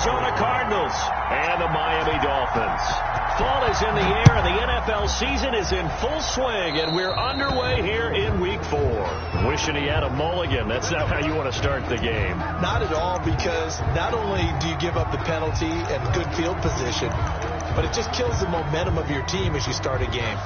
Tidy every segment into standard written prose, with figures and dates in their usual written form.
Arizona Cardinals and the Miami Dolphins. Fall is in the air, and the NFL season is in full swing, and we're underway here in Week 4. Wishing he had a mulligan. That's not how you want to start the game. Not at all, because not only do you give up the penalty and good field position, but it just kills the momentum of your team as you start a game.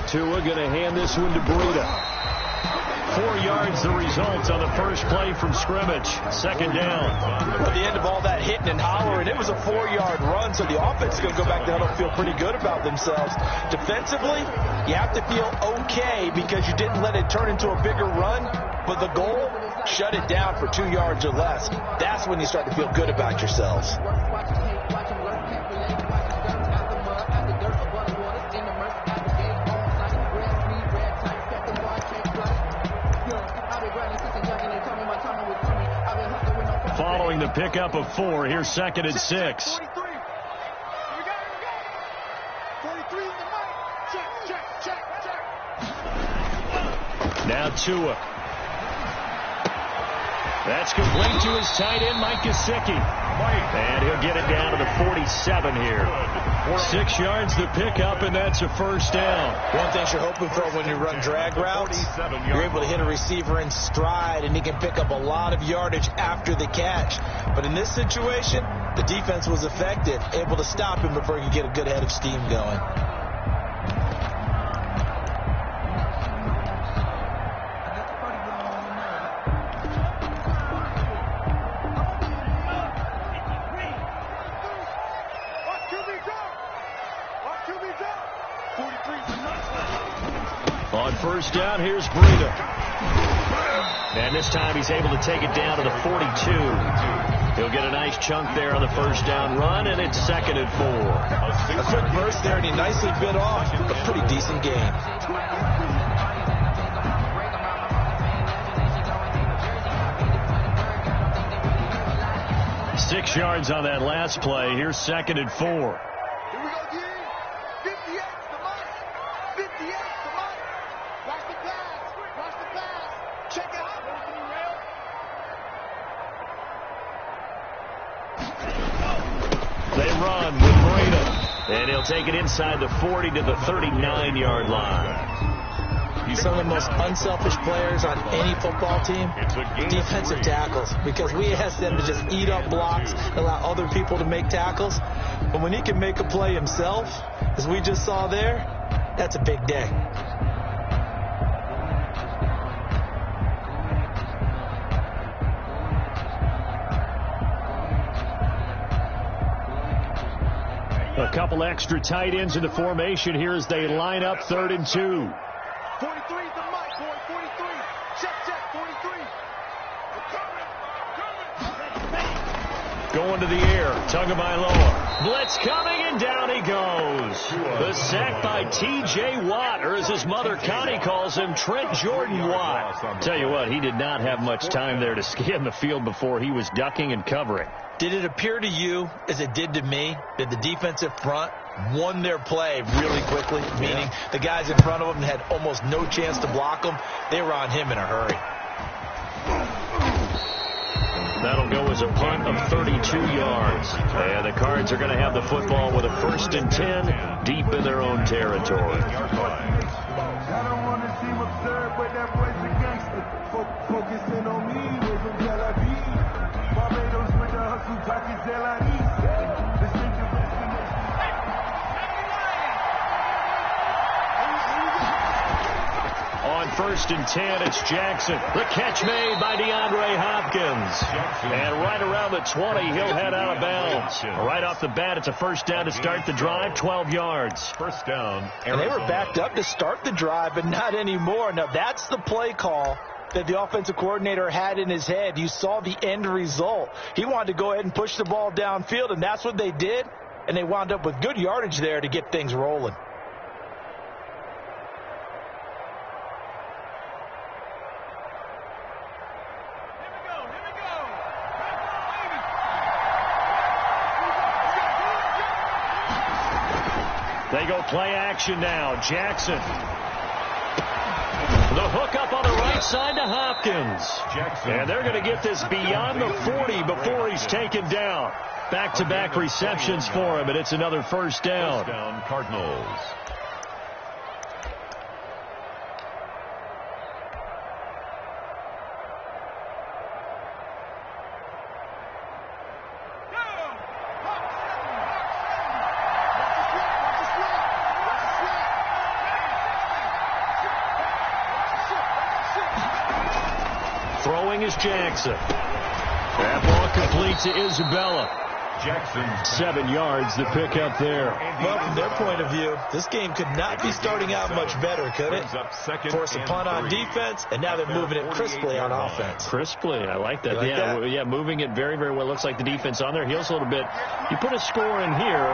Tua going to hand this one to Breida. 4 yards the result on the first play from scrimmage. Second down. At the end of all that hitting and hollering, it was a 4-yard run, so the offense is going to go back down and feel pretty good about themselves. Defensively, you have to feel okay because you didn't let it turn into a bigger run, but the goal, shut it down for 2 yards or less. That's when you start to feel good about yourselves. Following the pickup of 4, here's 2nd and 6. Now Tua. That's complete to his tight end, Mike Gesicki. And he'll get it down to the 47 here. 6 yards the pickup, and that's a first down. One thing you're hoping for when you run drag routes, you're able to hit a receiver in stride, and he can pick up a lot of yardage after the catch. But in this situation, the defense was effective, able to stop him before he could get a good head of steam going. On first down, here's Breida. And this time he's able to take it down to the 42. He'll get a nice chunk there on the first down run, and it's 2nd and 4. A quick burst there, and he nicely bit off a pretty decent gain. Six yards on that last play. Here's 2nd and 4. They run with Breida, and he'll take it inside the 40 to the 39-yard line. Some of the most unselfish players on any football team, defensive tackles, because we ask them to just eat up blocks, allow other people to make tackles. But when he can make a play himself, as we just saw there, that's a big day. A couple extra tight ends in the formation here as they line up 3rd and 2. 43 is the mic, boy. 43. Check, 43. Going to the air. Tagovailoa. Blitz coming, and down he goes. The sack by T.J. Watt, or as his mother Connie calls him, Trent Jordan Watt. Tell you what, he did not have much time there to scan the field before he was ducking and covering. Did it appear to you, as it did to me, that the defensive front won their play really quickly, meaning the guys in front of them had almost no chance to block them? They were on him in a hurry. That'll go as a punt of 32 yards. And the Cards are going to have the football with a 1st and 10 deep in their own territory. On 1st and 10, it's Jackson. The catch made by DeAndre Hopkins. And right around the 20, he'll head out of bounds. Right off the bat, it's a first down to start the drive, 12 yards. First down, Arizona. And they were backed up to start the drive, but not anymore. Now, that's the play call that the offensive coordinator had in his head. You saw the end result. He wanted to go ahead and push the ball downfield, and that's what they did. And they wound up with good yardage there to get things rolling. They go play action now. Jackson. The hook up on the right side to Hopkins. And they're going to get this beyond the 40 before he's taken down. Back-to-back receptions for him, and it's another first down. First down, Cardinals. Throwing is Jackson. That ball complete to Isabella. Jackson. 7 yards, the pickup there. Well, from their point of view, this game could not be starting out much better, could it? Force a punt on defense, and now they're moving it crisply on offense. Crisply, I like that. You like that? Yeah, moving it very, very well. Looks like the defense on their heels a little bit. You put a score in here,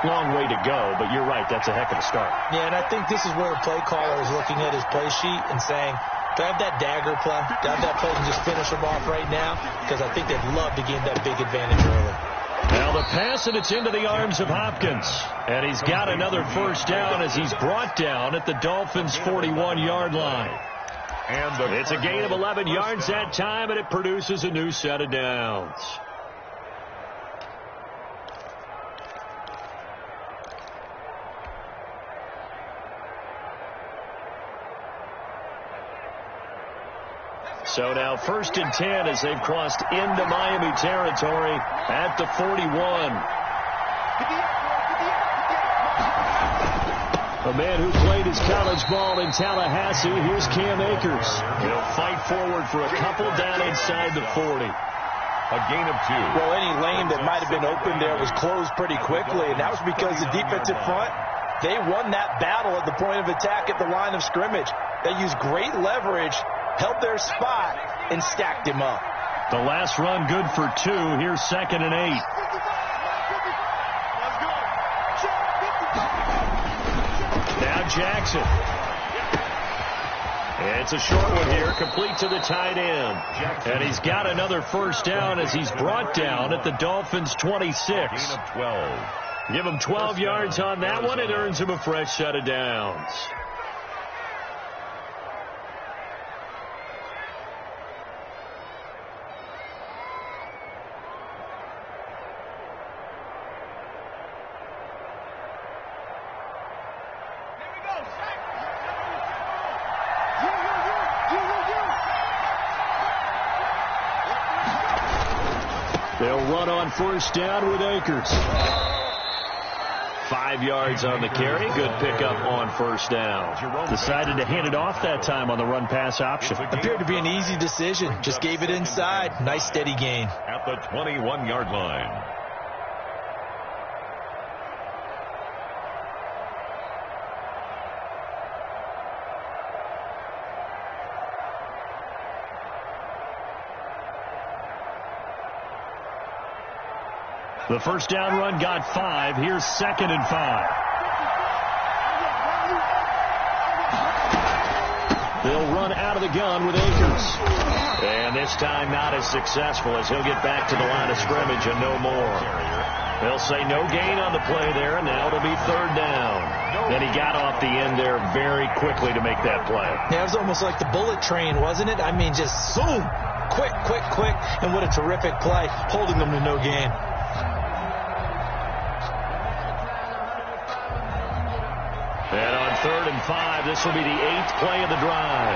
long way to go, but you're right, that's a heck of a start. Yeah, and I think this is where the play caller is looking at his play sheet and saying, do I have that dagger play? Do I have that play and just finish them off right now? Because I think they'd love to gain that big advantage early. Now the pass, and it's into the arms of Hopkins. And he's got another first down as he's brought down at the Dolphins' 41-yard line. And it's a gain of 11 yards that time, and it produces a new set of downs. So now 1st and 10 as they've crossed into Miami territory at the 41. A man who played his college ball in Tallahassee, here's Cam Akers. He'll fight forward for a couple down inside the 40. A gain of 2. Well, any lane that might have been open there was closed pretty quickly, and that was because the defensive front, they won that battle at the point of attack at the line of scrimmage. They used great leverage, held their spot, and stacked him up. The last run good for 2. Here's 2nd and 8. Now Jackson. It's a short one here, complete to the tight end. And he's got another first down as he's brought down at the Dolphins' 26. Gain of 12. Give him 12 yards on that one. It earns him a fresh set of downs. They'll run on first down with Akers. 5 yards on the carry. Good pickup on first down. Decided to hand it off that time on the run-pass option. Appeared to be an easy decision. Just gave it inside. Nice steady gain. At the 21-yard line. The first down run got 5. Here's 2nd and 5. They'll run out of the gun with Akers. And this time not as successful as he'll get back to the line of scrimmage and no more. They'll say no gain on the play there, and now it'll be 3rd down. Then he got off the end there very quickly to make that play. Yeah, it was almost like the bullet train, wasn't it? I mean, just zoom. Quick, quick, quick. And what a terrific play, holding them to no gain. And on 3rd and 5, this will be the 8th play of the drive.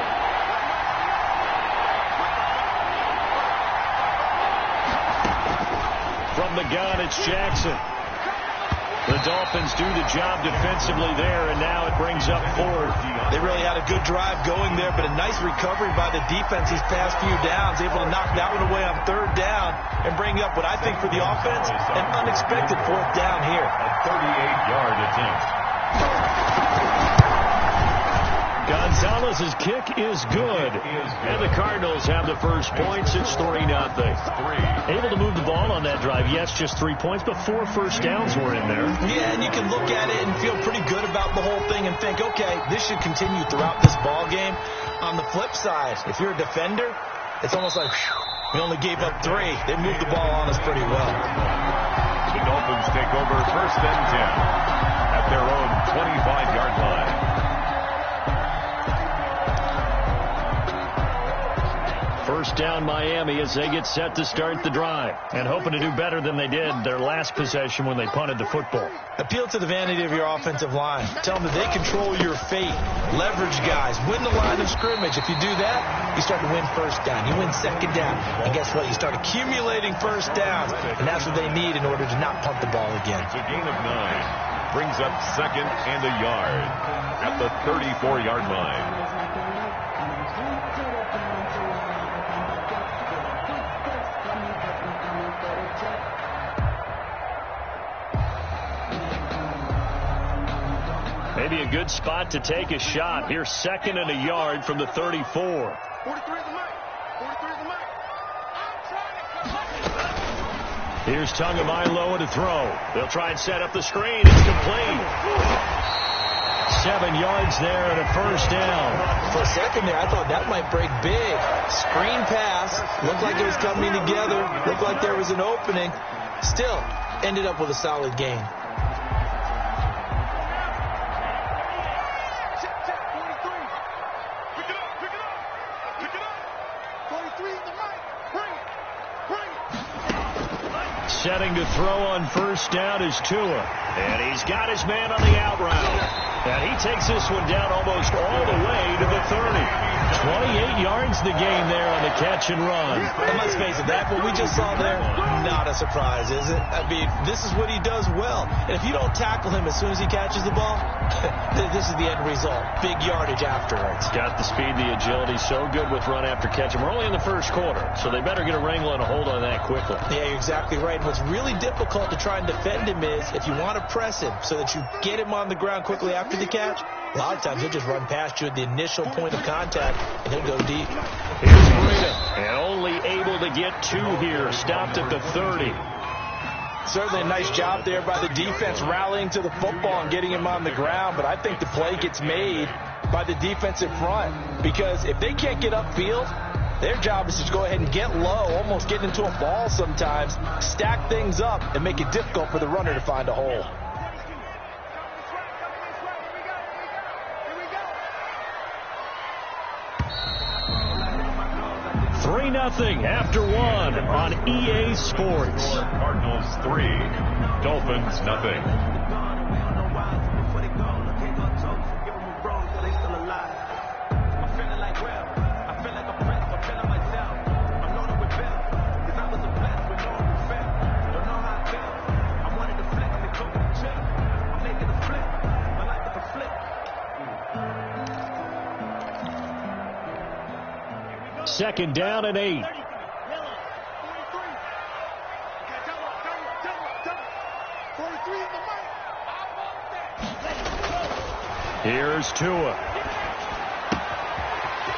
From the gun, it's Jackson. The Dolphins do the job defensively there, and now it brings up 4th. They really had a good drive going there, but a nice recovery by the defense these past few downs, able to knock that one away on 3rd down and bring up what I think for the offense, an unexpected 4th down here. A 38-yard attempt. Gonzalez's kick is good. And the Cardinals have the first points. It's 3-0. Able to move the ball on that drive. Yes, just 3 points, but 4 first downs were in there. Yeah, and you can look at it and feel pretty good about the whole thing and think, okay, this should continue throughout this ball game. On the flip side, if you're a defender, it's almost like, whew, we only gave up 3. They moved the ball on us pretty well. The Dolphins take over 1st and 10 at their own 25-yard line. First down Miami as they get set to start the drive and hoping to do better than they did their last possession when they punted the football. Appeal to the vanity of your offensive line. Tell them that they control your fate. Leverage guys. Win the line of scrimmage. If you do that, you start to win first down. You win second down. And guess what? You start accumulating first downs. And that's what they need in order to not punt the ball again. It's a gain of 9. Brings up 2nd and a yard at the 34-yard line. Maybe a good spot to take a shot. Here's 2nd and a yard from the 34. 43 is the mic. 43 is the mic. Here's Tagovailoa to throw. They'll try and set up the screen. It's complete. 7 yards there and a first down. For a second there, I thought that might break big. Screen pass. Looked like it was coming together. Looked like there was an opening. Still, ended up with a solid gain. Setting to throw on first down is Tua. And he's got his man on the out route. And he takes this one down almost all the way to the 30. 28 yards the gain there on the catch and run. And let's face it, that what we just saw there, not a surprise, is it? I mean, this is what he does well. And if you don't tackle him as soon as he catches the ball, this is the end result. Big yardage afterwards. Got the speed, the agility, so good with run after catch. And we're only in the first quarter, so they better get a wrangle and a hold on that quickly. Yeah, you're exactly right. And what's really difficult to try and defend him is if you want to press him so that you get him on the ground quickly after the catch, a lot of times he'll just run past you at the initial point of contact, and he'll go deep. Here's Breida, and only able to get 2 here. Stopped at the 30. Certainly a nice job there by the defense rallying to the football and getting him on the ground, but I think the play gets made by the defensive front because if they can't get upfield, their job is to go ahead and get low, almost get into a ball sometimes, stack things up, and make it difficult for the runner to find a hole. 3-0 after 1 on EA Sports. Cardinals 3, Dolphins nothing. Second down and 8. Here's Tua.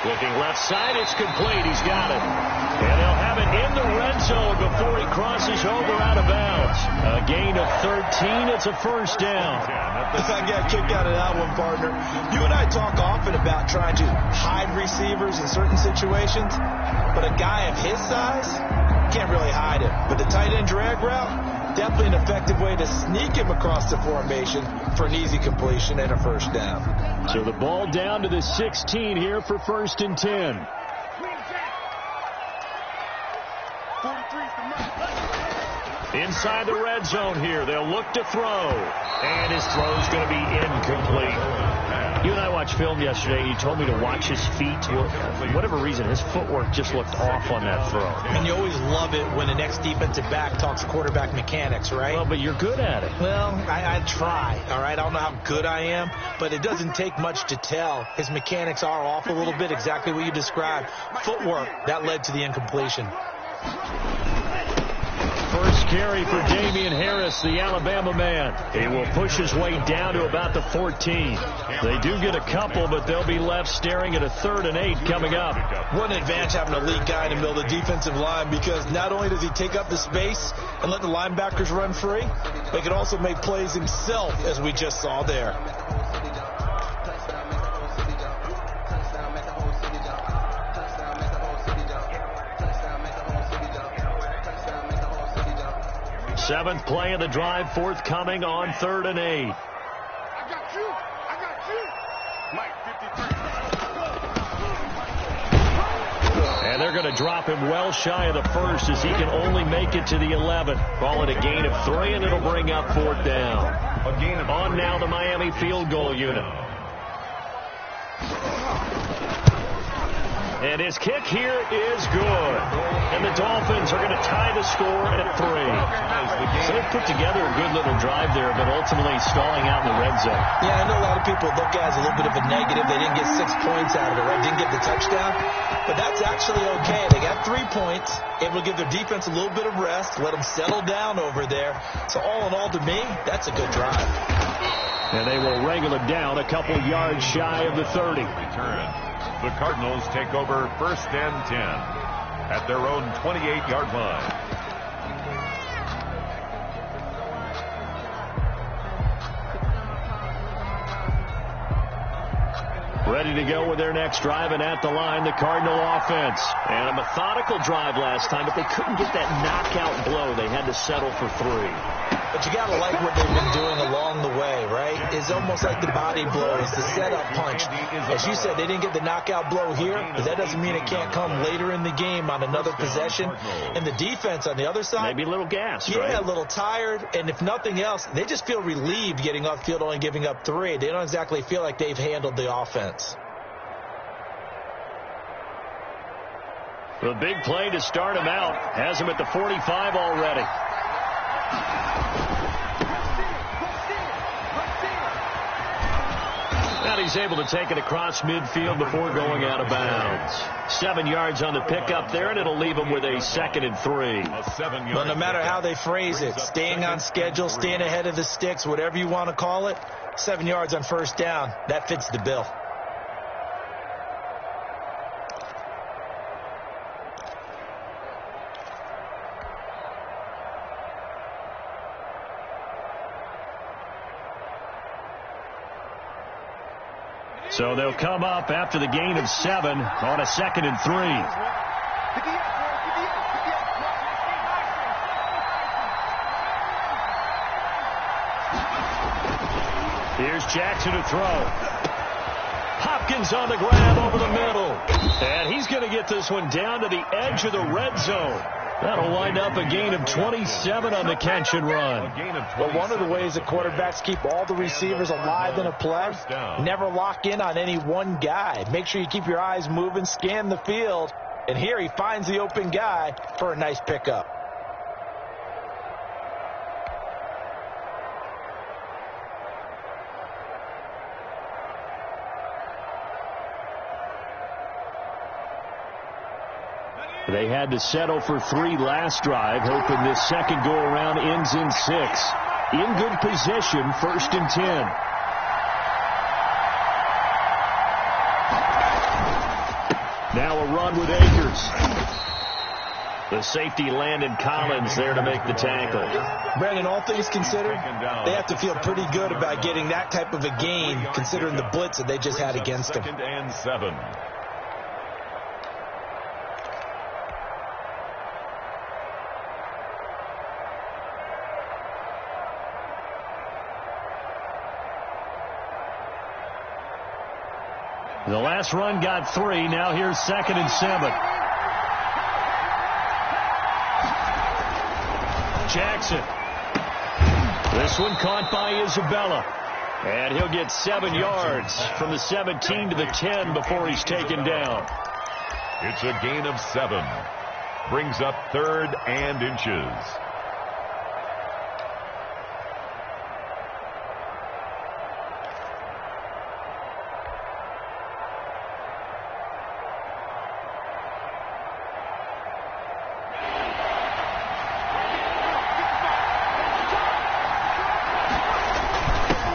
Looking left side, it's complete. He's got it. And they'll have it in the red zone before he crosses over out of bounds. A gain of 13. It's a first down. I got kicked out of that one, partner. You and I talk often about trying to hide receivers in certain situations, but a guy of his size can't really hide him. But the tight end drag route, definitely an effective way to sneak him across the formation for an easy completion and a first down. So the ball down to the 16 here for 1st and 10. Inside the red zone here. They'll look to throw. And his throw's going to be incomplete. You and I watched film yesterday. You told me to watch his feet. For whatever reason, his footwork just looked off on that throw. And you always love it when the next defensive back talks quarterback mechanics, right? Well, but you're good at it. Well, I try, all right? I don't know how good I am, but it doesn't take much to tell. His mechanics are off a little bit, exactly what you described. Footwork, that led to the incompletion. First carry for Damian Harris, the Alabama man. He will push his way down to about the 14. They do get a couple, but they'll be left staring at a 3rd and 8 coming up. What an advantage having a lead guy in the middle of the defensive line, because not only does he take up the space and let the linebackers run free, he can also make plays himself, as we just saw there. Seventh play of the drive forthcoming on 3rd and 8. I got you. I got you. Mike, 53. And they're going to drop him well shy of the first as he can only make it to the 11. Call it a gain of 3, and it'll bring up 4th down. On now the Miami field goal unit. And his kick here is good. And the Dolphins are going to tie the score at 3. So they put together a good little drive there, but ultimately stalling out in the red zone. Yeah, I know a lot of people look at it as a little bit of a negative. They didn't get 6 points out of it, right? Didn't get the touchdown. But that's actually okay. They got 3 points. It will give their defense a little bit of rest, let them settle down over there. So all in all, to me, that's a good drive. And they will wrangle it down a couple yards shy of the 30. Return. The Cardinals take over 1st and 10 at their own 28-yard line. Ready to go with their next drive, and at the line, the Cardinal offense. And a methodical drive last time, but they couldn't get that knockout blow. They had to settle for 3. But you got to like what they've been doing along the way, right? It's almost like the body blows, the setup punch. As you said, they didn't get the knockout blow here, but that doesn't mean it can't come later in the game on another possession. And the defense on the other side, maybe a little gassed, yeah, right? A little tired. And if nothing else, they just feel relieved getting off the field, only giving up 3. They don't exactly feel like they've handled the offense. The big play to start him out has him at the 45 already. And he's able to take it across midfield before going out of bounds. 7 yards on the pickup there, and it'll leave him with a 2nd and 3. Well, no matter how they phrase it, staying on schedule, staying ahead of the sticks, whatever you want to call it, 7 yards on 1st down, that fits the bill. So they'll come up after the gain of 7 on a 2nd and 3. Here's Jackson to throw. Hopkins on the grab over the middle. And he's going to get this one down to the edge of the red zone. That'll wind up a gain of 27 on the catch and run. But one of the ways that quarterbacks keep all the receivers alive in a play, never lock in on any one guy. Make sure you keep your eyes moving, scan the field. And here he finds the open guy for a nice pickup. They had to settle for 3 last drive, hoping this second go-around ends in 6. In good position, 1st and 10. Now a run with Akers. The safety Landon Collins there to make the tackle. Brandon, all things considered, they have to feel pretty good about getting that type of a gain, considering the blitz that they just had against them. 2nd and 7. The last run got 3. Now here's 2nd and 7. Jackson. This one caught by Isabella. And he'll get 7 yards from the 17 to the 10 before he's taken down. It's a gain of 7. Brings up 3rd and inches.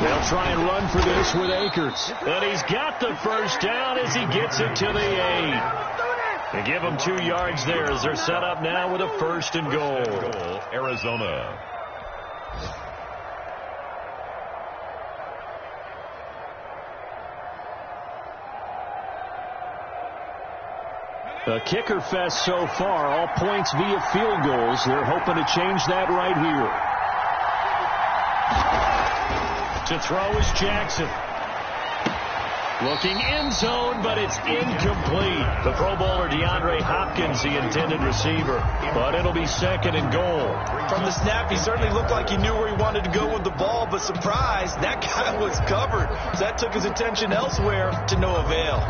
They'll try and run for this with Akers. And he's got the first down as he gets it to the 8. They give him 2 yards there as they're set up now with a 1st and goal. Arizona. A kicker fest so far, all points via field goals. They're hoping to change that right here. To throw is Jackson. Looking end zone, but it's incomplete. The Pro Bowler DeAndre Hopkins, the intended receiver, but it'll be 2nd and goal. From the snap, he certainly looked like he knew where he wanted to go with the ball, but surprise, that guy was covered. So that took his attention elsewhere to no avail.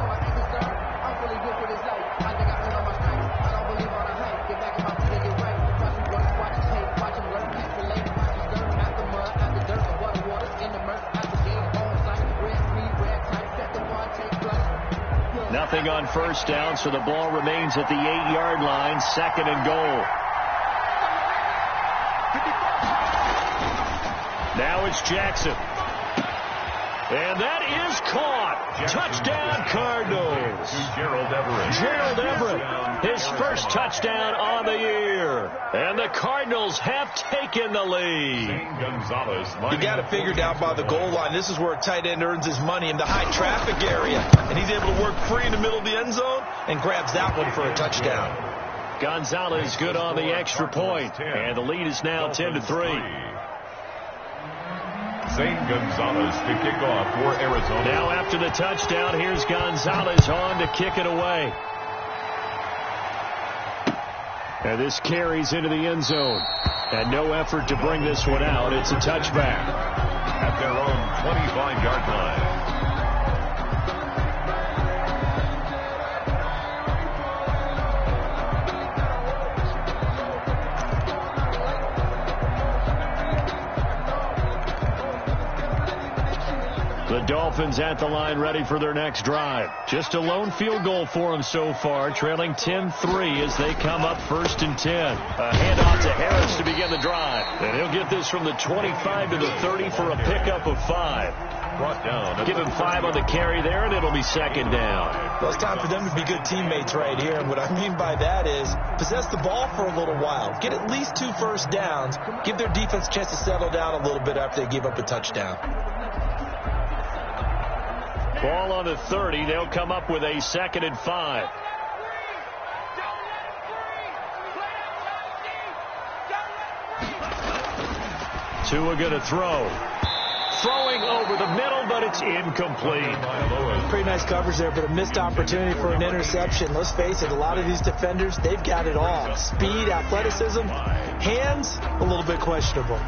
Nothing on first down, so the ball remains at the 8-yard line, 2nd and goal. Now it's Jackson. And that is caught. Touchdown, Cardinals. Gerald Everett, his first touchdown on the year. And the Cardinals have taken the lead. You got to figure down by the goal line. This is where a tight end earns his money, in the high traffic area. And he's able to work free in the middle of the end zone and grabs that one for a touchdown. Gonzalez good on the extra point. And the lead is now 10-3. St. Gonzalez to kick off for Arizona. Now after the touchdown, here's Gonzalez on to kick it away. And this carries into the end zone. And no effort to bring this one out. It's a touchback. At their own 25-yard line. The Dolphins at the line ready for their next drive. Just a lone field goal for them so far, trailing 10-3 as they come up 1st and 10. A handoff to Harris to begin the drive. And he'll get this from the 25 to the 30 for a pickup of 5. Brought down. Give him 5 on the carry there, and it'll be 2nd down. Well, it's time for them to be good teammates right here. And what I mean by that is possess the ball for a little while. Get at least 2 first downs. Give their defense a chance to settle down a little bit after they give up a touchdown. Ball on the 30. They'll come up with a 2nd and 5. Tua going to throw. Throwing over the middle, but it's incomplete. Pretty nice coverage there, but a missed opportunity for an interception. Let's face it, a lot of these defenders, they've got it all. Speed, athleticism, hands, a little bit questionable.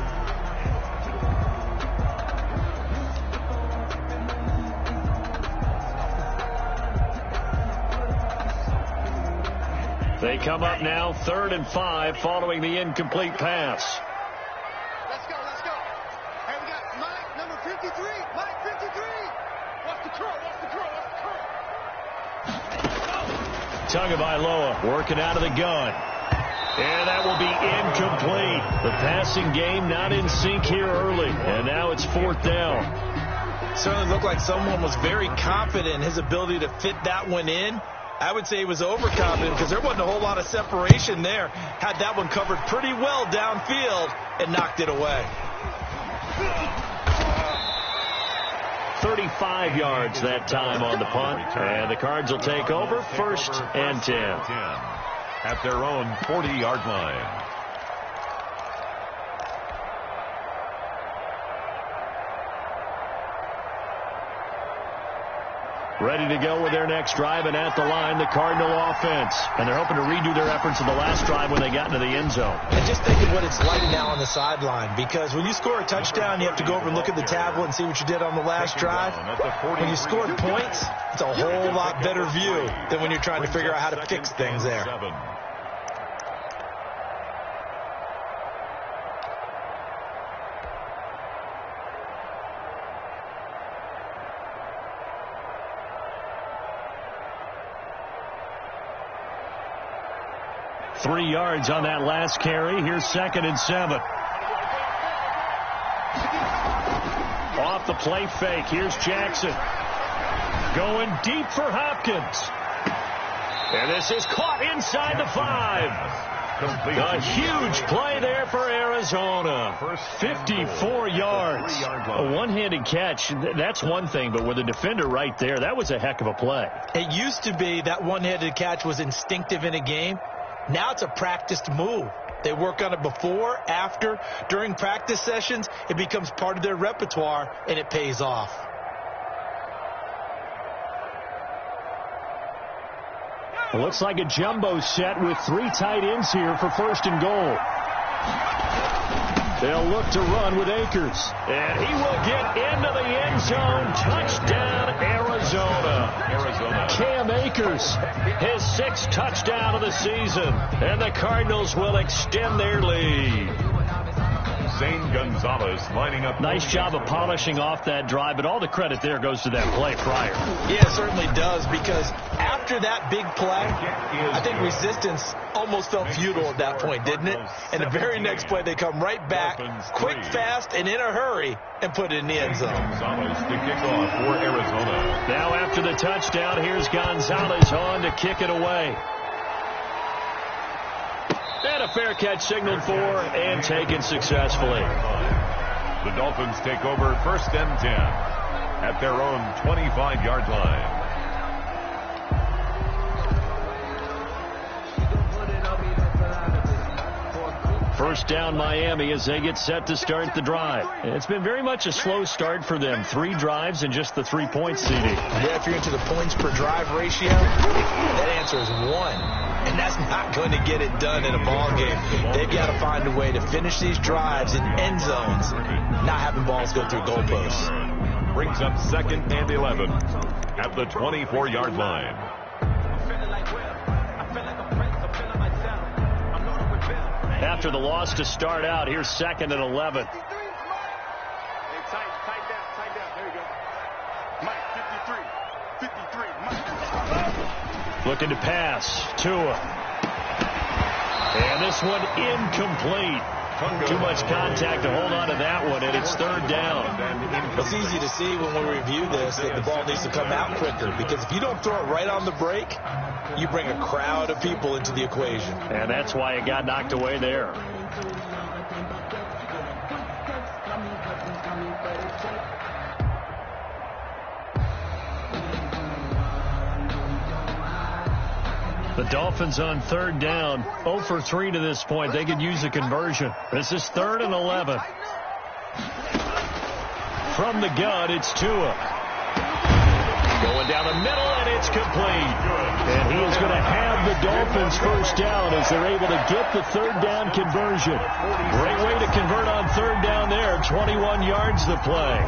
They come up now 3rd and 5 following the incomplete pass. Let's go. Hey, we got Mike, number 53. Mike, 53. What's the curl? Tagovailoa working out of the gun. And that will be incomplete. The passing game not in sync here early. And now it's 4th down. Certainly looked like someone was very confident in his ability to fit that one in. I would say he was overconfident because there wasn't a whole lot of separation there. Had that one covered pretty well downfield and knocked it away. 35 yards that time on the punt. And the Cards will take over 1st and 10. At their own 40-yard line. Ready to go with their next drive, and at the line, the Cardinal offense. And they're hoping to redo their efforts of the last drive when they got into the end zone. And just think of what it's like now on the sideline, because when you score a touchdown, you have to go over and look at the tablet and see what you did on the last drive. When you scored points, it's a whole lot better view than when you're trying to figure out how to fix things there. 3 yards on that last carry. Here's 2nd and 7. Off the play fake. Here's Jackson. Going deep for Hopkins. And this is caught inside the 5. A huge play there for Arizona. 54 yards. A one-handed catch, that's one thing, but with a defender right there, that was a heck of a play. It used to be that one-handed catch was instinctive in a game. Now it's a practiced move. They work on it before, after, during practice sessions. It becomes part of their repertoire, and it pays off. It looks like a jumbo set with 3 tight ends here for 1st and goal. They'll look to run with Akers. And he will get into the end zone. Touchdown, Arizona. Cam Akers, his 6th touchdown of the season. And the Cardinals will extend their lead. Zane Gonzalez lining up. Nice job of polishing off that drive, but all the credit there goes to that play prior. Yeah, it certainly does, because after that big play, I think resistance almost felt futile at that point, didn't it? And the very next play, they come right back, quick, fast, and in a hurry, and put it in the end zone. Gonzalez to kick off for Arizona. Now after the touchdown, here's Gonzalez on to kick it away. And a fair catch signaled for and taken successfully. The Dolphins take over 1st and 10 at their own 25-yard line. First down Miami as they get set to start the drive. It's been very much a slow start for them. 3 drives and just the 3 points, CD. Yeah, if you're into the points per drive ratio, that answer is 1. And that's not going to get it done in a ball game. They've got to find a way to finish these drives in end zones, not having balls go through goalposts. Brings up 2nd and 11 at the 24-yard line. After the loss to start out, here's 2nd and 11. Hey, tight down. There you go. Mike, 53, Mike. Looking to pass. Tua. And this one incomplete. Too much contact to hold on to that one, and it's 3rd down. It's easy to see when we review this that the ball needs to come out quicker, because if you don't throw it right on the break, you bring a crowd of people into the equation. And that's why it got knocked away there. The Dolphins on 3rd down, 0 for 3 to this point. They could use a conversion. This is 3rd and 11. From the gun, it's Tua. Going down the middle, and it's complete. And he is going to have the Dolphins first down as they're able to get the 3rd down conversion. Great way to convert on 3rd down there. 21 yards the play.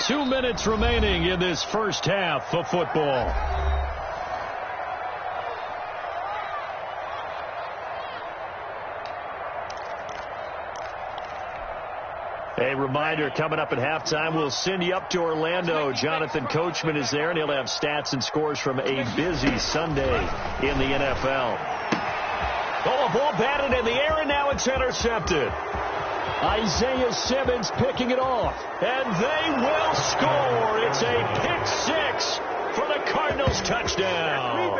Two minutes remaining in this first half of football. A reminder, coming up at halftime, we'll send you up to Orlando. Jonathan Coachman is there, and he'll have stats and scores from a busy Sunday in the NFL. Oh, a ball batted in the air, and now it's intercepted. Isaiah Simmons picking it off, and they will score. It's a pick 6 for the Cardinals touchdown.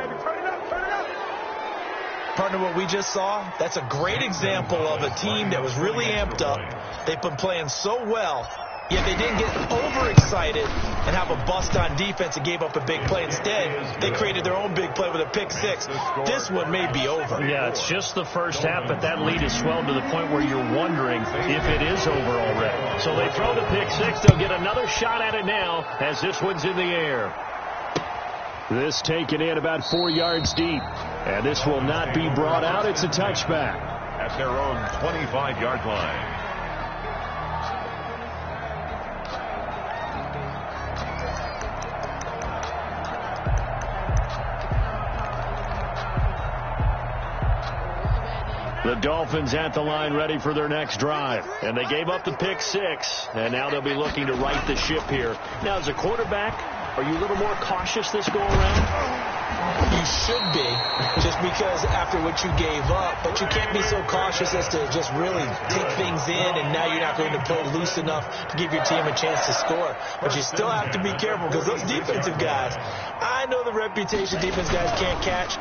Partner, what we just saw, that's a great example of a team that was really amped up. They've been playing so well, yet they didn't get overexcited and have a bust on defense and gave up a big play. Instead, they created their own big play with a pick 6. This one may be over. Yeah, it's just the first half, but that lead is swelled to the point where you're wondering if it is over already. So they throw the pick 6. They'll get another shot at it now as this one's in the air. This taken in about 4 yards deep. And this will not be brought out. It's a touchback. At their own 25-yard line. The Dolphins at the line ready for their next drive. And they gave up the pick 6. And now they'll be looking to right the ship here. Now, as a quarterback, are you a little more cautious this go around? You should be, just because after what you gave up. But you can't be so cautious as to just really take things in, and now you're not going to play loose enough to give your team a chance to score. But you still have to be careful, because those defensive guys, I know the reputation defense guys can't catch.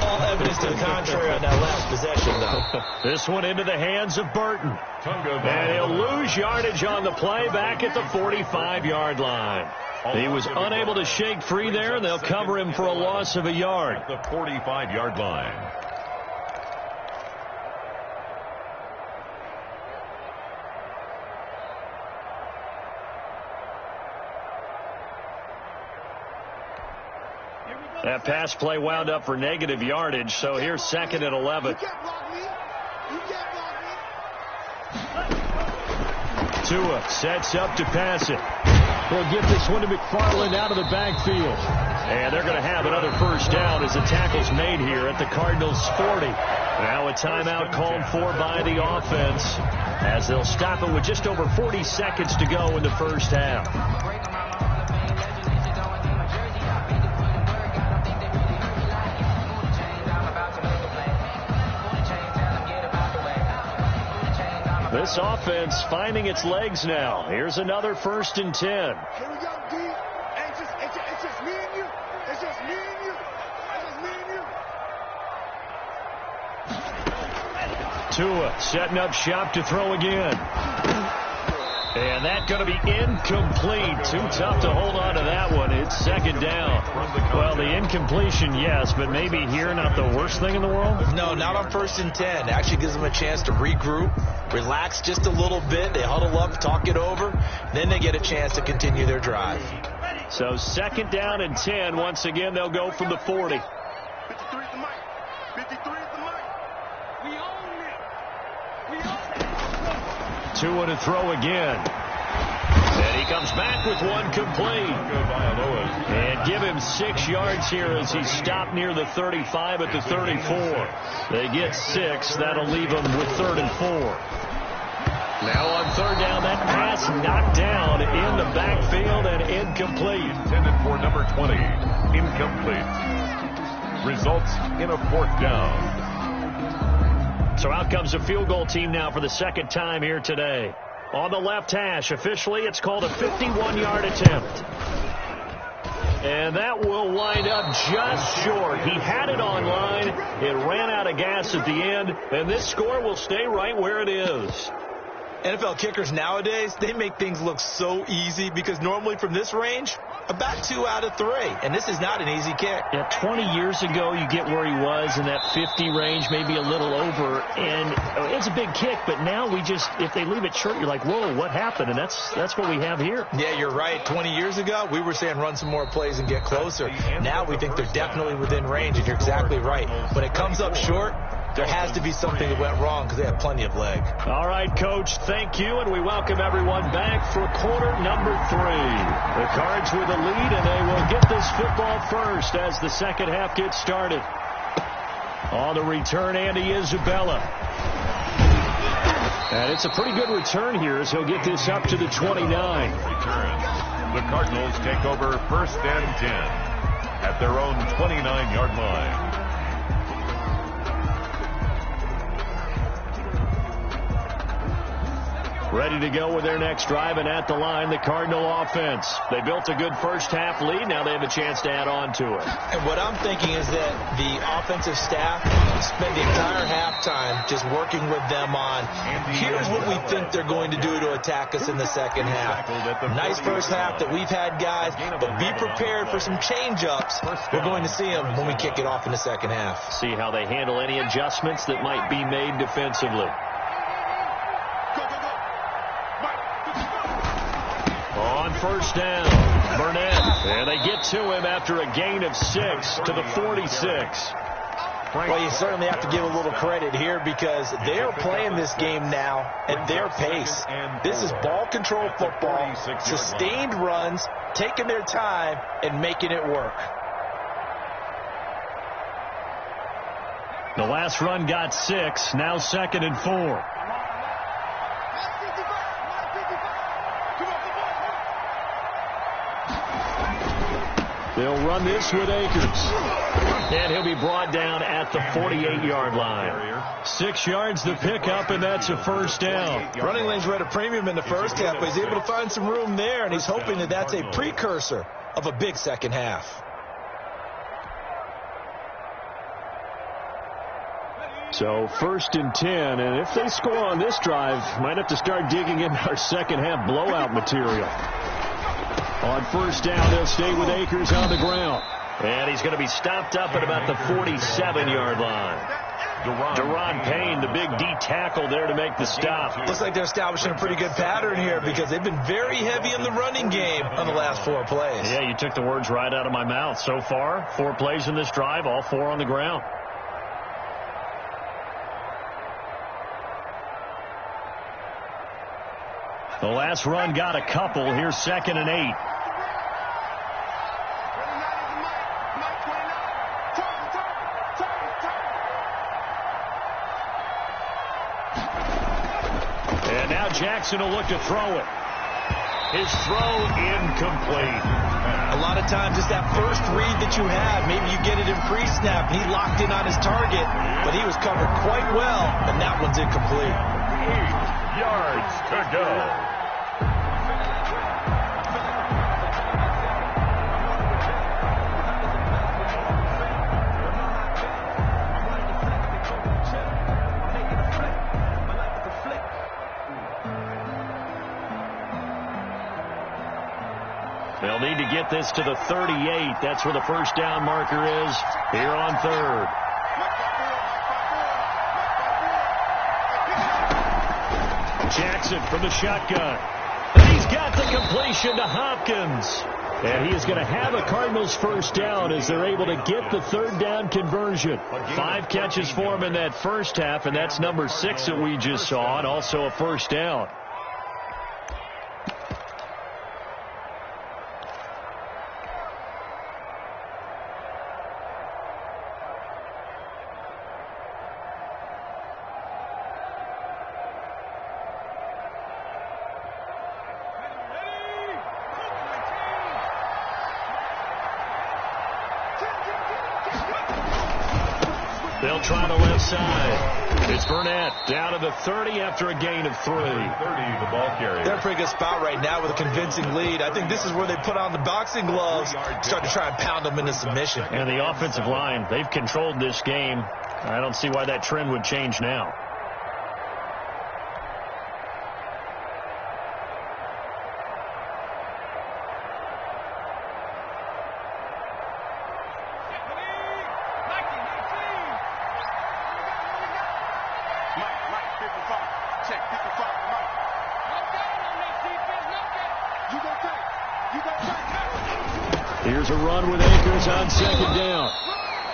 All evidence to the contrary on that last possession, though. This one into the hands of Burton. And he'll lose yardage on the play back at the 45-yard line. He was unable to shake free there, and they'll cover him for a loss of a yard. At the 45-yard line. That pass play wound up for negative yardage, so here's 2nd and 11. You can't block me. You can't block me. Tua sets up to pass it. They'll give this one to McFarland out of the backfield. And they're going to have another first down as the tackle's made here at the Cardinals' 40. Now a timeout called for by the offense as they'll stop it with just over 40 seconds to go in the first half. This offense finding its legs now. Here's another 1st and 10. Here we go, D. It's just me and you. It's just me and you. It's just me and you. Tua setting up shop to throw again. And that's going to be incomplete. Too tough to hold on to that one. It's 2nd down. Well, the incompletion, yes, but maybe here not the worst thing in the world? No, not on 1st and 10. It actually gives them a chance to regroup, relax just a little bit. They huddle up, talk it over. Then they get a chance to continue their drive. So 2nd down and 10. Once again, they'll go from the 40. 53 at the mic. 53 at the mic. We own it. We own it. Tua to throw again. And he comes back with one complete. And give him 6 yards here as he stopped near the 35 at the 34. They get 6. That'll leave them with 3rd and 4. Now on 3rd down, that pass knocked down in the backfield and incomplete. Intended for number 20. Incomplete. Results in a 4th down. So out comes a field goal team now for the 2nd time here today. On the left hash, officially it's called a 51-yard attempt. And that will wind up just short. He had it on line. It ran out of gas at the end. And this score will stay right where it is. NFL kickers nowadays, they make things look so easy because normally from this range, about 2 out of 3. And this is not an easy kick. Yeah, 20 years ago, you get where he was in that 50 range, maybe a little over. And it's a big kick, but now we just, if they leave it short, you're like, whoa, what happened? And that's what we have here. Yeah, you're right. 20 years ago, we were saying run some more plays and get closer. Now we think they're definitely within range, and you're exactly right. When it comes up short, there has to be something that went wrong because they have plenty of leg. All right, Coach, thank you, and we welcome everyone back for quarter number 3. The Cards with a lead, and they will get this football first as the 2nd half gets started. On the return, Andy Isabella. And it's a pretty good return here as he'll get this up to the 29. Return. The Cardinals take over 1st and 10 at their own 29-yard line. Ready to go with their next drive, and at the line, the Cardinal offense. They built a good first half lead. Now they have a chance to add on to it. And what I'm thinking is that the offensive staff spent the entire halftime just working with them on, here's what we think they're going to do to attack us in the 2nd half. Nice first half that we've had, guys, but be prepared for some change-ups. We're going to see them when we kick it off in the 2nd half. See how they handle any adjustments that might be made defensively. On 1st down, Burnett, and they get to him after a gain of 6 to the 46. Well, you certainly have to give a little credit here because they're playing this game now at their pace. This is ball control football, sustained runs, taking their time, and making it work. The last run got 6, now 2nd and 4. They'll run this with Akers. And he'll be brought down at the 48-yard line. 6 yards the pickup, and that's a first down. Running lanes were at a premium in the first half, but he's able to find some room there, and he's hoping that that's a precursor of a big second half. So 1st and 10, and if they score on this drive, might have to start digging in our second half blowout material. On 1st down, they'll stay with Akers on the ground. And he's going to be stopped up at about the 47-yard line. Deron Payne, the big D tackle there to make the stop. Looks like they're establishing a pretty good pattern here because they've been very heavy in the running game on the last 4 plays. Yeah, you took the words right out of my mouth. So far, 4 plays in this drive, all 4 on the ground. The last run got a couple. Here's 2nd and 8. And now Jackson will look to throw it. His throw incomplete. A lot of times it's that first read that you have. Maybe you get it in pre-snap. He locked in on his target, but he was covered quite well, and that one's incomplete. 8 yards to go. They'll need to get this to the 38. That's where the first down marker is here on 3rd. Jackson from the shotgun. And he's got the completion to Hopkins. And he is going to have a Cardinals first down as they're able to get the 3rd down conversion. 5 catches for him in that first half, and that's number 6 that we just saw, and also a first down. They'll try the left side. It's Burnett down to the 30 after a gain of 3. 30, the ball carrier. They're in a pretty good spot right now with a convincing lead. I think this is where they put on the boxing gloves, start to try and pound them into submission. And the offensive line, they've controlled this game. I don't see why that trend would change now. Here's a run with Akers on 2nd down.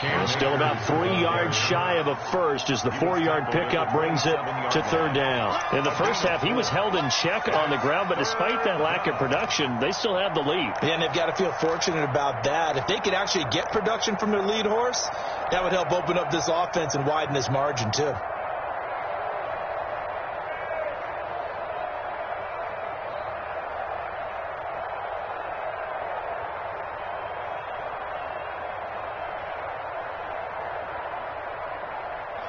And still about 3 yards shy of a first as the 4-yard pickup brings it to 3rd down. In the first half, he was held in check on the ground, but despite that lack of production, they still have the lead. Yeah, and they've got to feel fortunate about that. If they could actually get production from their lead horse, that would help open up this offense and widen this margin, too.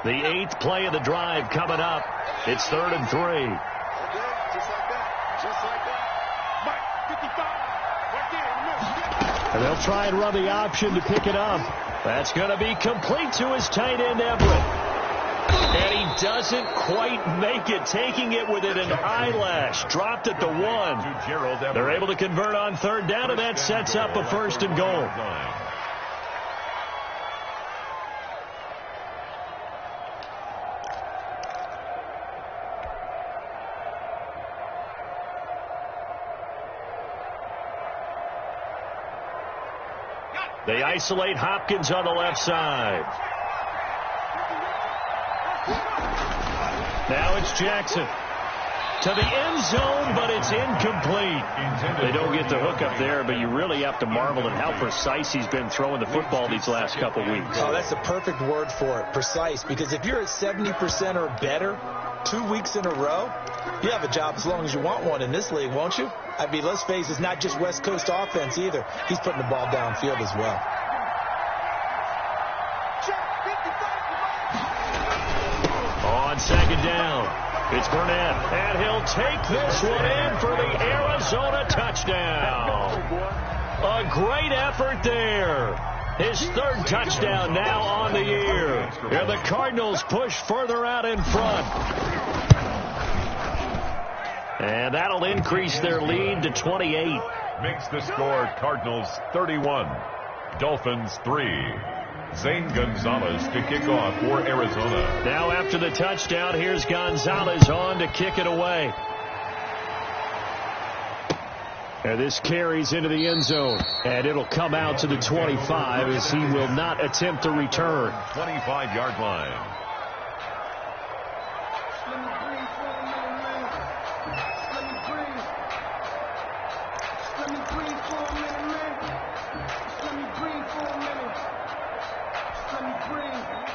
The 8th play of the drive coming up. It's 3rd and 3. Just like that. Just like that. Mike, 55. Right there. And they'll try and run the option to pick it up. That's going to be complete to his tight end, Everett. And he doesn't quite make it, taking it within an eyelash. Dropped at the 1. They're able to convert on 3rd down, and that sets up a 1st and goal. They isolate Hopkins on the left side. Now it's Jackson. To the end zone, but it's incomplete. They don't get the hook up there, but you really have to marvel at how precise he's been throwing the football these last couple weeks. Oh, that's the perfect word for it, precise, because if you're at 70% or better 2 2 weeks in a row, you have a job as long as you want one in this league, won't you? I mean, let's face it, it's not just West Coast offense either. He's putting the ball downfield as well. On second down, it's Burnett, and he'll take this one in for the Arizona touchdown. A great effort there. His third touchdown now on the year. And the Cardinals push further out in front. And that'll increase their lead to 28. Makes the score Cardinals 31, Dolphins 3. Zane Gonzalez to kick off for Arizona. Now after the touchdown, here's Gonzalez on to kick it away. And this carries into the end zone. And it'll come out to the 25 as he will not attempt a return. 25-yard line.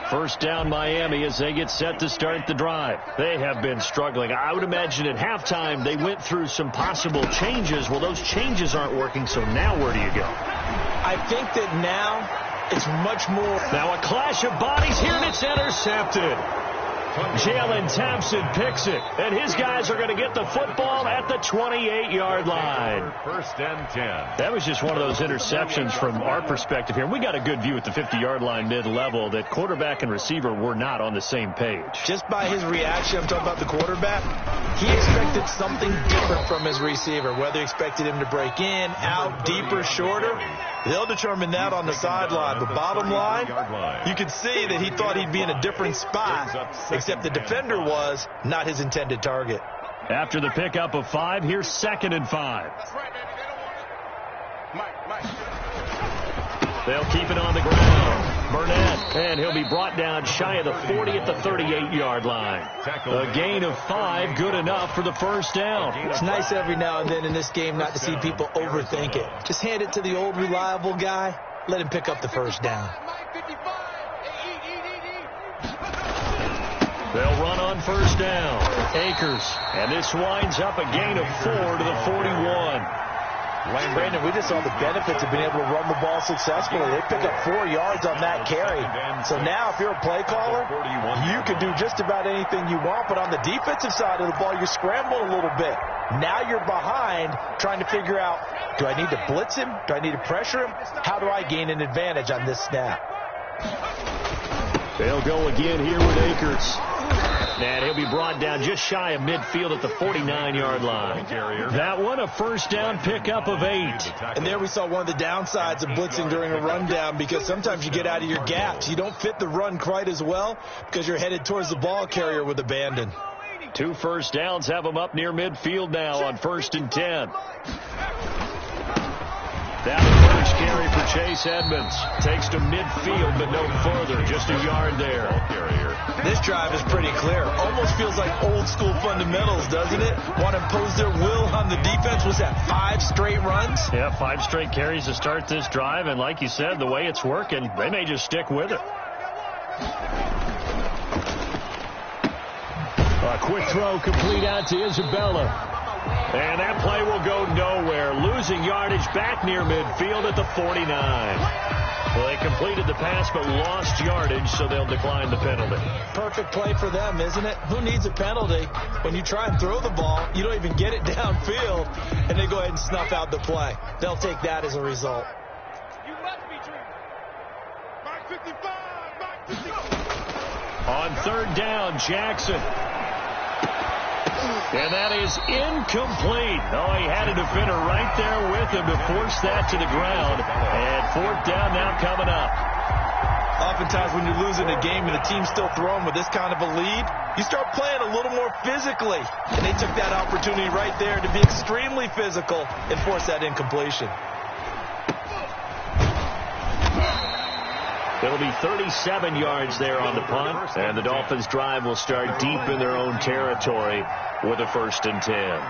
First down Miami as they get set to start the drive. They have been struggling. I would imagine at halftime they went through some possible changes. Well, those changes aren't working, so now where do you go? I think that now it's much more. Now a clash of bodies here, and it's intercepted. Jalen Thompson picks it, and his guys are going to get the football at the 28-yard line. First and 10. That was just one of those interceptions from our perspective here. We got a good view at the 50-yard line mid-level that quarterback and receiver were not on the same page. Just by his reaction, I'm talking about the quarterback, he expected something different from his receiver, whether he expected him to break in, out, deeper, shorter. They'll determine that on the sideline. But bottom line, you can see that he thought he'd be in a different spot, except the defender was not his intended target. After the pickup of 5, here's 2nd and 5. That's right, baby. They don't want you. Mike. They'll keep it on the ground. Burnett, and he'll be brought down shy of the 40 at the 38-yard line. A gain of 5, good enough for the first down. It's nice every now and then in this game not to see people overthink it. Just hand it to the old reliable guy. Let him pick up the first down. They'll run on first down. Akers, and this winds up a gain of 4 to the 41. Brandon, we just saw the benefits of being able to run the ball successfully. They pick up 4 yards on that carry. So now if you're a play caller, you can do just about anything you want. But on the defensive side of the ball, you're scrambling a little bit. Now you're behind trying to figure out, do I need to blitz him? Do I need to pressure him? How do I gain an advantage on this snap? They'll go again here with Akers. And he'll be brought down just shy of midfield at the 49-yard line. That one, a first down pickup of 8. And there we saw one of the downsides of blitzing during a rundown, because sometimes you get out of your gaps. You don't fit the run quite as well because you're headed towards the ball carrier with abandon. 2 first downs have them up near midfield now on 1st and 10. That first carry for Chase Edmonds. Takes to midfield, but no further. Just a yard there. This drive is pretty clear. Almost feels like old school fundamentals, doesn't it? Want to impose their will on the defense. Was that 5 straight runs? Yeah, 5 straight carries to start this drive. And like you said, the way it's working, they may just stick with it. A quick throw complete out to Isabella. And that play will go nowhere. Losing yardage back near midfield at the 49. Well, they completed the pass but lost yardage, so they'll decline the penalty. Perfect play for them, isn't it? Who needs a penalty? When you try and throw the ball, you don't even get it downfield, and they go ahead and snuff out the play. They'll take that as a result. You must be dreaming. Mark 55. Mark 55. On 3rd down, Jackson. And that is incomplete. Oh, he had a defender right there with him to force that to the ground. And 4th down now coming up. Oftentimes when you're losing a game and the team's still throwing with this kind of a lead, you start playing a little more physically. And they took that opportunity right there to be extremely physical and force that incompletion. It'll be 37 yards there on the punt, and the Dolphins' drive will start deep in their own territory with a 1st and 10.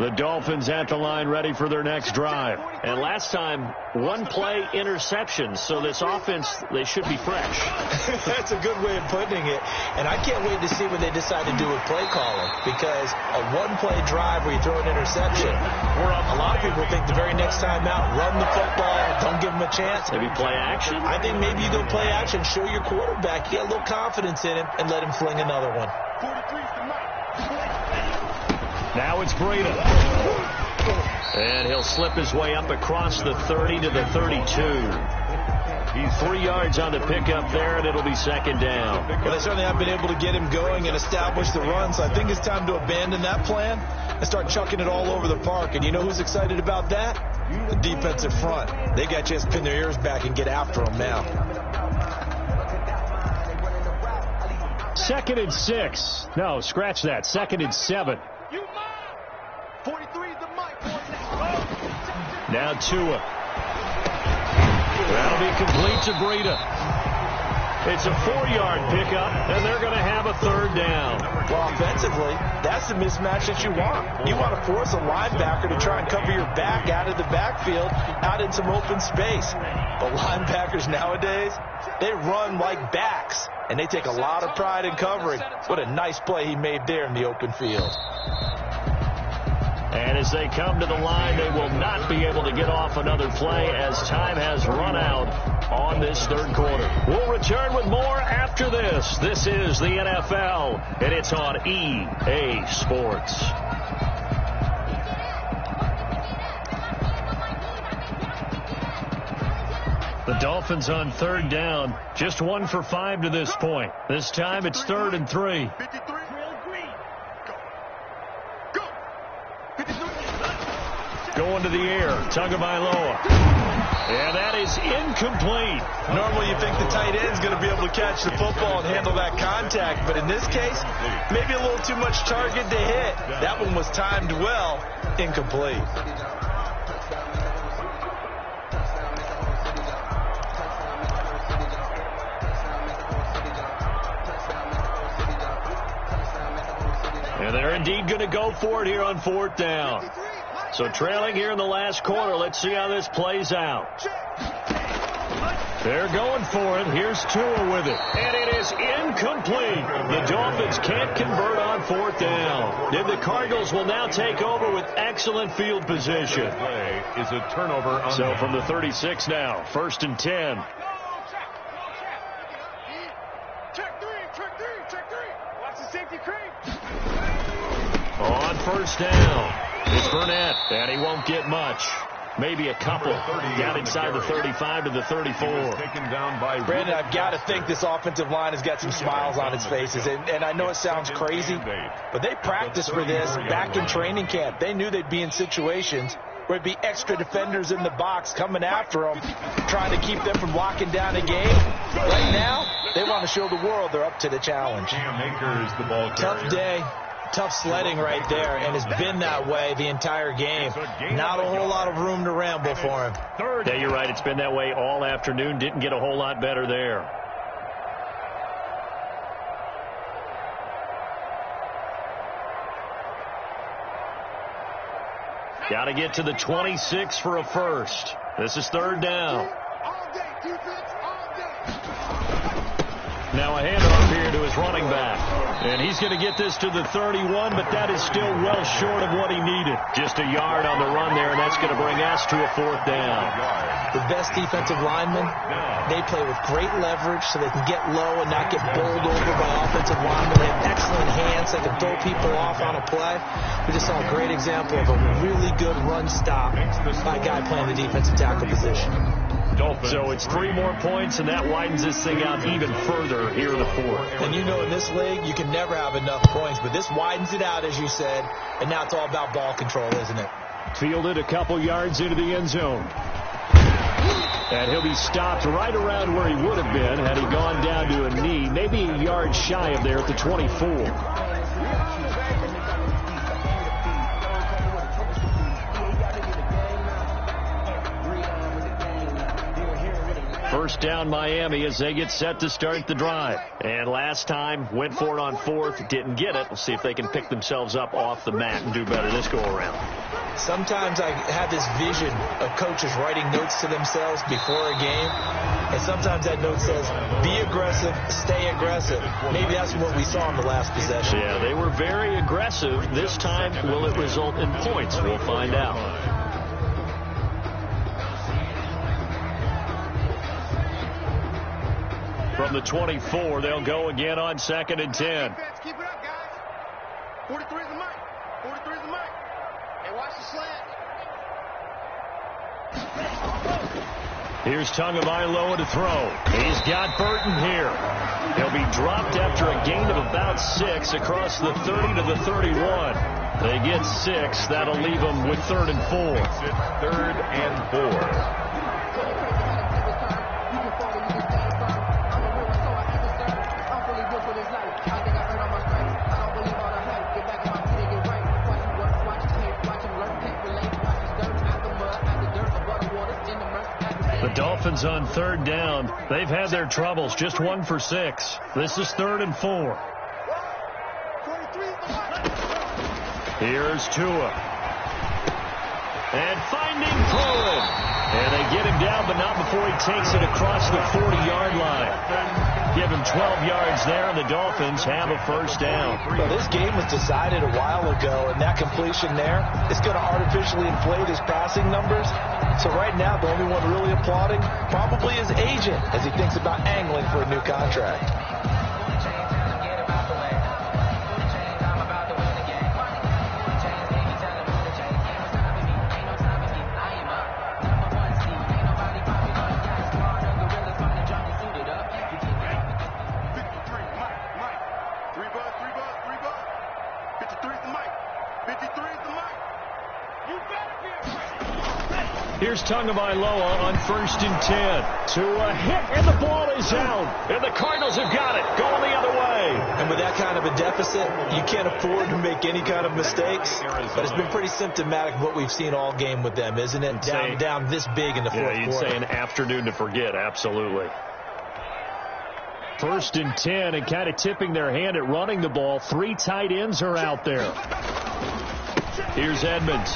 The Dolphins at the line ready for their next drive. And last time, one-play interception. So this offense, they should be fresh. That's a good way of putting it. And I can't wait to see what they decide to do with play calling. Because a one-play drive where you throw an interception, a lot of people think the very next time out, run the football, don't give them a chance. Maybe play action? I think maybe you go play action, show your quarterback, get a little confidence in him, and let him fling another one. Now it's Breida. And he'll slip his way up across the 30 to the 32. He's 3 yards on the pickup there, and it'll be second down. Well, they certainly have been able to get him going and establish the run, so I think it's time to abandon that plan and start chucking it all over the park. And you know who's excited about that? The defensive front. They got a chance to pin their ears back and get after him now. 2nd and 6. No, scratch that. 2nd and 7. 43 is the mic. Now Tua. That'll be complete to Breida. It's a 4-yard pickup, and they're going to have a third down. Well, offensively, that's the mismatch that you want. You want to force a linebacker to try and cover your back out of the backfield, out in some open space. But linebackers nowadays, they run like backs, and they take a lot of pride in covering. What a nice play he made there in the open field. And as they come to the line, they will not be able to get off another play as time has run out on this third quarter. We'll return with more after this. This is the NFL, and it's on EA Sports. The Dolphins on third down, just 1 for 5 to this point. This time it's 3rd and 3. Going to the air, Tagovailoa. And that is incomplete. Normally you think the tight end's going to be able to catch the football and handle that contact, but in this case, maybe a little too much target to hit. That one was timed well, incomplete. And they're indeed going to go for it here on 4th down. So trailing here in the last quarter. Let's see how this plays out. They're going for it. Here's Tua with it. And it is incomplete. The Dolphins can't convert on 4th down. And the Cardinals will now take over with excellent field position. Is a turnover. So from the 36 now, 1st and 10. Check three. Watch the safety creep. On 1st down, it's Burnett, and he won't get much. Maybe a couple down inside the 35 to the 34. Brandon, I've got to think this offensive line has got some smiles on its faces. And I know it sounds crazy, but they practiced for this back in training camp. They knew they'd be in situations where it'd be extra defenders in the box coming after them, trying to keep them from locking down a game. Right now, they want to show the world they're up to the challenge. Tough day. Tough sledding right there, and has been that way the entire game. Not a whole lot of room to ramble for him. Yeah, you're right. It's been that way all afternoon. Didn't get a whole lot better there. Got to get to the 26 for a first. This is 3rd down. All day, defense, all day. Now a handoff here to his running back. And he's going to get this to the 31, but that is still well short of what he needed. Just a yard on the run there, and that's going to bring us to a 4th down. The best defensive linemen, they play with great leverage so they can get low and not get bowled over by offensive linemen. They have excellent hands. They can throw people off on a play. We just saw a great example of a really good run stop by a guy playing the defensive tackle position. So it's 3 more points, and that widens this thing out even further here in the 4th. And you know in this league, you can never have enough points, but this widens it out, as you said, and now it's all about ball control, isn't it? Fielded a couple yards into the end zone. And he'll be stopped right around where he would have been had he gone down to a knee, maybe a yard shy of there at the 24. First down Miami as they get set to start the drive. And last time, went for it on fourth, didn't get it. We'll see if they can pick themselves up off the mat and do better this go-around. Sometimes I have this vision of coaches writing notes to themselves before a game. And sometimes that note says, be aggressive, stay aggressive. Maybe that's what we saw in the last possession. Yeah, they were very aggressive. This time, will it result in points? We'll find out. From the 24, they'll go again on 2nd and 10. Keep it up, guys. 43 is the mic. 43 is the mic. Hey, watch the slant. Here's Tagovailoa to throw. He's got Burton here. He'll be dropped after a gain of about 6 across the 30 to the 31. They get 6. That'll leave them with 3rd and 4. It's 3rd and 4. The Dolphins on 3rd down. They've had their troubles. Just 1 for 6. This is 3rd and 4. Here's Tua. And finding Cohen. And they get him down, but not before he takes it across the 40-yard line. Give him 12 yards there, and the Dolphins have a first down. Well, this game was decided a while ago, and that completion there is going to artificially inflate his passing numbers. So right now, the only one really applauding probably his agent as he thinks about angling for a new contract. Here's Tagovailoa on 1st and 10. To a hit, and the ball is out. And the Cardinals have got it, going the other way. And with that kind of a deficit, you can't afford to make any kind of mistakes. But it's been pretty symptomatic of what we've seen all game with them, isn't it? Down this big in the fourth quarter. You'd say an afternoon to forget, absolutely. 1st and 10, and kind of tipping their hand at running the ball. 3 tight ends are out there. Here's Edmonds.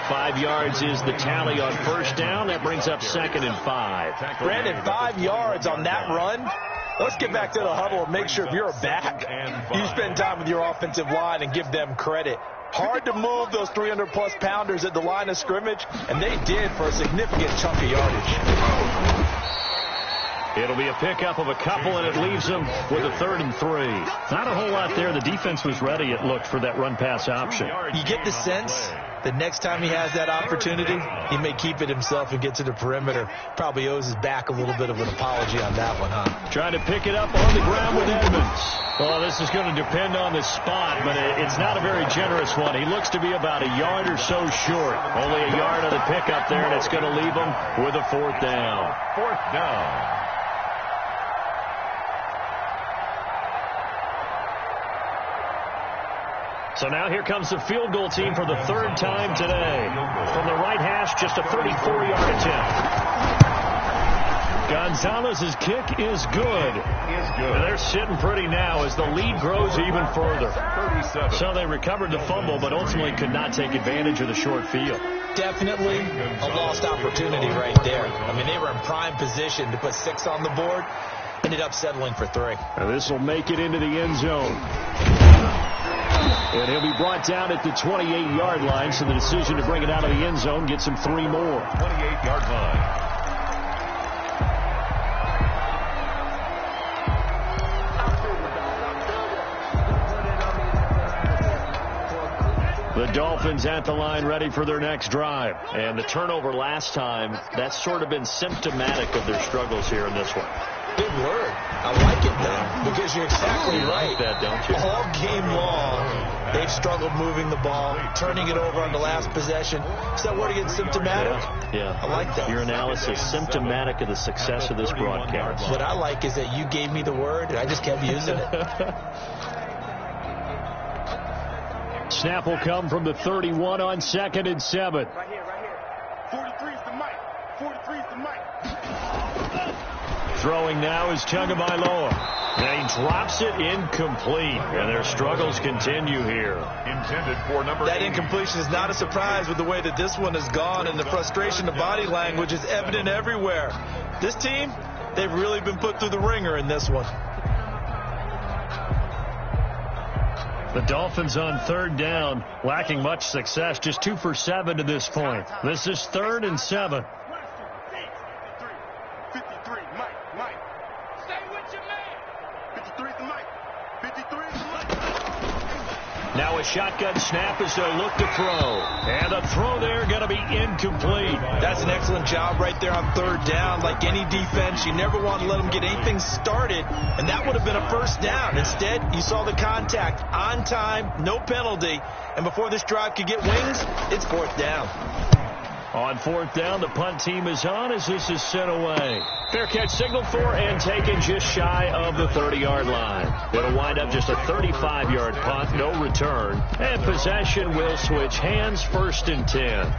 5 yards is the tally on 1st down. That brings up 2nd and 5. Brandon, 5 yards on that run. Let's get back to the huddle and make sure if you're a back, you spend time with your offensive line and give them credit. Hard to move those 300-plus pounders at the line of scrimmage, and they did for a significant chunk of yardage. It'll be a pickup of a couple, and it leaves them with a 3rd and 3. Not a whole lot there. The defense was ready, it looked, for that run-pass option. You get the sense that next time he has that opportunity, he may keep it himself and get to the perimeter. Probably owes his back a little bit of an apology on that one, huh? Trying to pick it up on the ground with Edmonds. Well, this is going to depend on the spot, but it's not a very generous one. He looks to be about a yard or so short. Only a yard on the pickup there, and it's going to leave him with a 4th down. 4th down. So now here comes the field goal team for the 3rd time today. From the right hash, just a 34-yard attempt. Gonzalez's kick is good. And they're sitting pretty now as the lead grows even further. So they recovered the fumble, but ultimately could not take advantage of the short field. Definitely a lost opportunity right there. I mean, they were in prime position to put 6 on the board. Ended up settling for 3. And this will make it into the end zone. And he'll be brought down at the 28-yard line, so the decision to bring it out of the end zone gets him 3 more. 28-yard line. The Dolphins at the line ready for their next drive. And the turnover last time, that's sort of been symptomatic of their struggles here in this one. Good word. I like it, though, because you're exactly right. Like that, don't you? All game long, they've struggled moving the ball, turning it over on the last possession. Is that word again, symptomatic? Yeah. I like that. Your analysis, symptomatic of the success of this broadcast. What I like is that you gave me the word, and I just kept using it. Snap will come from the 31 on 2nd and 7. 43 is the mic. 43 is the mic. Throwing now is Tagovailoa. And he drops it incomplete. And their struggles continue here. Intended for number That 80. incompletion is not a surprise with the way that this one has gone, and the frustration, the body language is evident everywhere. This team, they've really been put through the ringer in this one. The Dolphins on third down, lacking much success, just 2 for 7 to this point. This is 3rd and 7. 53, Mike. Stay with your man. 53 is the mic. 53 is the mic. Now a shotgun snap as they look to throw. And a throw there going to be incomplete. That's an excellent job right there on third down. Like any defense, you never want to let them get anything started, and that would have been a first down. Instead, you saw the contact on time, no penalty, and before this drive could get wings, it's 4th down. On 4th down, the punt team is on as this is sent away. Fair catch signaled for and taken just shy of the 30-yard line. It'll wind up just a 35-yard punt, no return. And possession will switch hands, 1st and 10.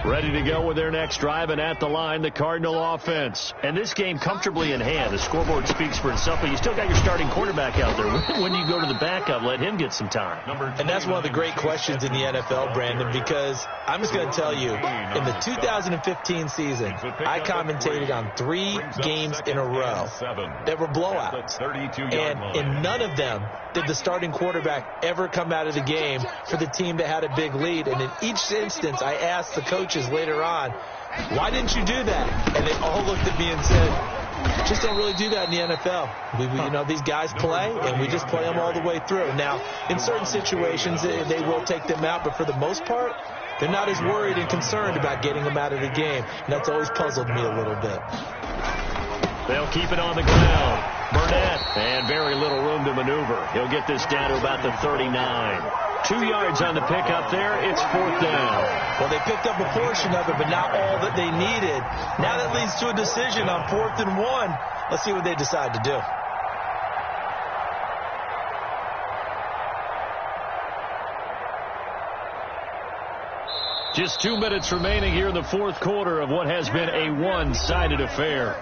Ready to go with their next drive, and at the line, the Cardinal offense. And this game comfortably in hand. The scoreboard speaks for itself, but you still got your starting quarterback out there. When do you go to the backup? Let him get some time. And that's one of the great questions in the NFL, Brandon, because I'm just going to tell you, in the 2015 season, I commentated on 3 games in a row that were blowouts. And in none of them did the starting quarterback ever come out of the game for the team that had a big lead. And in each instance, I asked the coaches later on, why didn't you do that? And they all looked at me and said, just don't really do that in the NFL. You know, these guys play, and we just play them all the way through. Now, in certain situations, they will take them out, but for the most part, they're not as worried and concerned about getting them out of the game. And that's always puzzled me a little bit. They'll keep it on the ground. Burnett, and very little room to maneuver. He'll get this down to about the 39. 2 yards on the pickup there. It's 4th down. Well, they picked up a portion of it, but not all that they needed. Now that leads to a decision on 4th and 1. Let's see what they decide to do. Just 2 minutes remaining here in the 4th quarter of what has been a one-sided affair.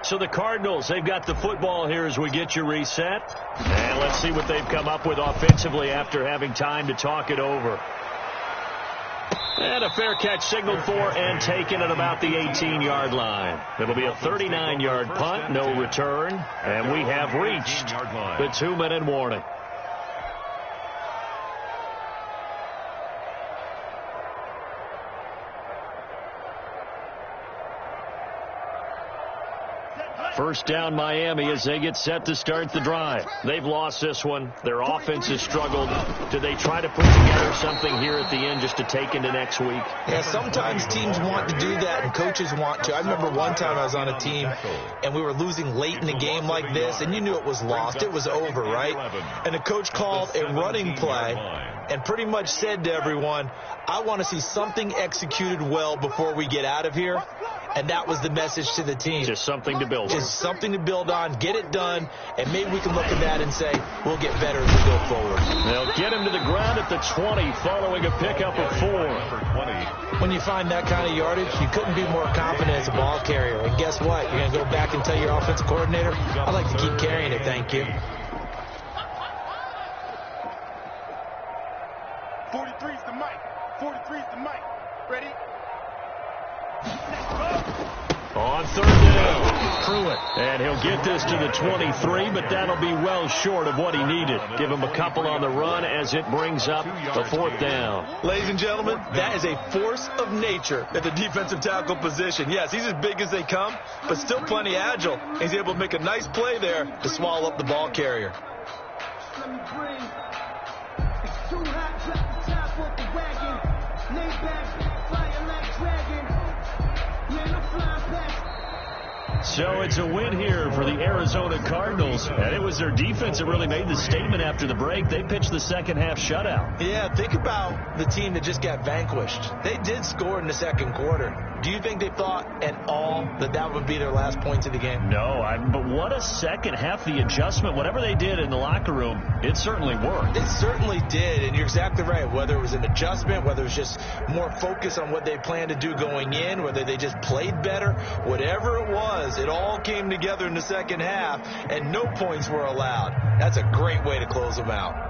So the Cardinals, they've got the football here as we get you reset. And let's see what they've come up with offensively after having time to talk it over. And a fair catch signaled for and taken at about the 18-yard line. It'll be a 39-yard punt, no return. And we have reached the 2-minute warning. First down Miami as they get set to start the drive. They've lost this one. Their offense has struggled. Do they try to put together something here at the end just to take into next week? Yeah, sometimes teams want to do that and coaches want to. I remember one time I was on a team and we were losing late in the game like this, and you knew it was lost. It was over, right? And the coach called a running play and pretty much said to everyone, I want to see something executed well before we get out of here. And that was the message to the team. Just something to build on. Just something to build on, get it done, and maybe we can look at that and say, we'll get better as we go forward. They'll get him to the ground at the 20 following a pickup of 4. When you find that kind of yardage, you couldn't be more confident as a ball carrier. And guess what? You're going to go back and tell your offensive coordinator, I'd like to keep carrying it, thank you. 43 is the mic. 43 is the mic. Ready? On 3rd down, Pruitt. And he'll get this to the 23, but that'll be well short of what he needed. Give him a couple on the run as it brings up the 4th down. Ladies and gentlemen, that is a force of nature at the defensive tackle position. Yes, he's as big as they come, but still plenty agile. He's able to make a nice play there to swallow up the ball carrier. So it's a win here for the Arizona Cardinals, and it was their defense that really made the statement after the break. They pitched the second half shutout. Yeah, think about the team that just got vanquished. They did score in the second quarter, Do you think they thought at all that that would be their last points of the game? No, but what a second half. The adjustment, whatever they did in the locker room, it certainly worked. It certainly did, and you're exactly right. Whether it was an adjustment, whether it was just more focus on what they planned to do going in, whether they just played better, whatever it was, it all came together in the second half, and no points were allowed. That's a great way to close them out.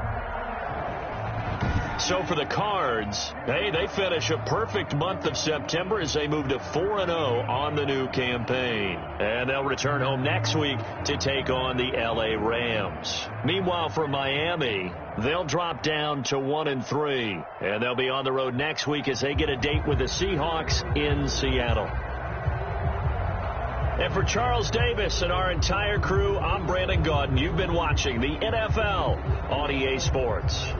So for the Cards, hey, they finish a perfect month of September as they move to 4-0 on the new campaign. And they'll return home next week to take on the LA Rams. Meanwhile, for Miami, they'll drop down to 1-3. And they'll be on the road next week as they get a date with the Seahawks in Seattle. And for Charles Davis and our entire crew, I'm Brandon Gaudin. You've been watching the NFL on EA Sports.